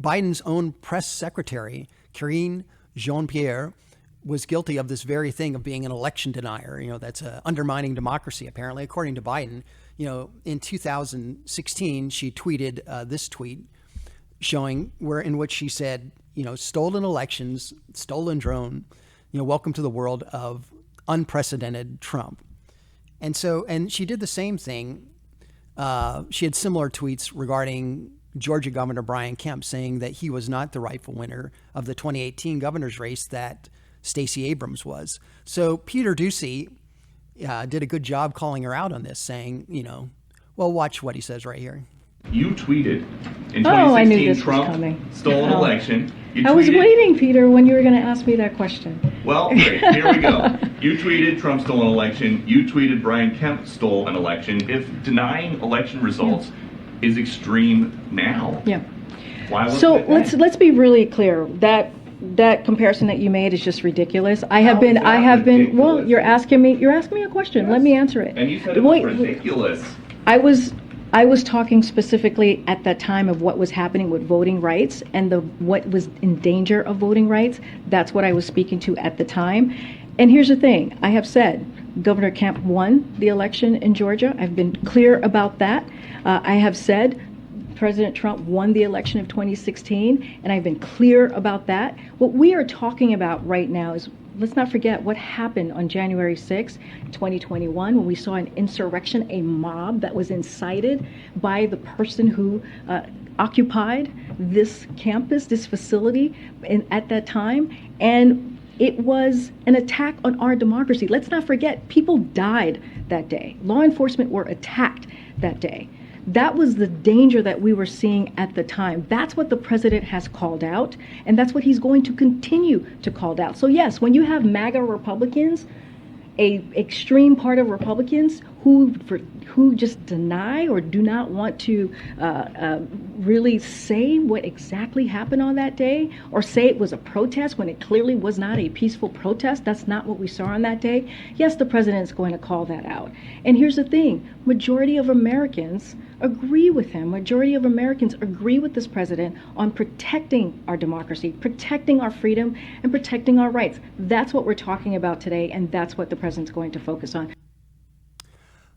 Biden's own press secretary, Karine Jean-Pierre, was guilty of this very thing of being an election denier. That's undermining democracy, apparently, according to Biden. In 2016, she tweeted this tweet showing in which she said, stolen elections, stolen drone, welcome to the world of unprecedented Trump. And she did the same thing. She had similar tweets regarding Georgia Governor Brian Kemp, saying that he was not the rightful winner of the 2018 governor's race that Stacey Abrams was. So Peter Doocy did a good job calling her out on this, saying, well, watch what he says right here. You tweeted in 2016 Trump stole an election. I was waiting, Peter, when you were going to ask me that question. Well, great. Here we go. You tweeted Trump stole an election. You tweeted Brian Kemp stole an election. If denying election results is extreme now, why wasn't it then? let's be really clear. That comparison that you made is just ridiculous. I have been. Well, you're asking me a question. Yes. Let me answer it. And you said it was ridiculous. I was talking specifically at that time of what was happening with voting rights and what was in danger of voting rights. That's what I was speaking to at the time. And here's the thing. I have said Governor Kemp won the election in Georgia. I've been clear about that. I have said President Trump won the election of 2016, and I've been clear about that. What we are talking about right now is, let's not forget what happened on January 6, 2021, when we saw an insurrection, a mob that was incited by the person who occupied this campus, this facility at that time. And it was an attack on our democracy. Let's not forget, people died that day. Law enforcement were attacked that day. That was the danger that we were seeing at the time. That's what the president has called out, and that's what he's going to continue to call out. So yes, when you have MAGA Republicans, a extreme part of Republicans who just deny or do not want to really say what exactly happened on that day, or say it was a protest when it clearly was not a peaceful protest. That's not what we saw on that day. Yes, the president is going to call that out. And here's the thing, majority of Americans agree with him. Majority of Americans agree with this president on protecting our democracy, protecting our freedom, and protecting our rights. That's what we're talking about today, and that's what the president's going to focus on.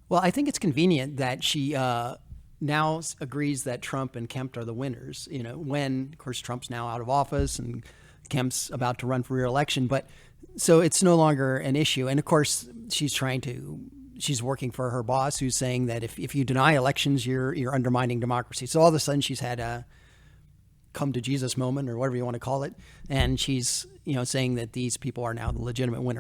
Well, I think it's convenient that she now agrees that Trump and Kemp are the winners, when, of course, Trump's now out of office and Kemp's about to run for re-election. But so it's no longer an issue. And of course, she's working for her boss, who's saying that if you deny elections, you're undermining democracy. So all of a sudden she's had a come to Jesus moment, or whatever you want to call it. And she's, saying that these people are now the legitimate winners.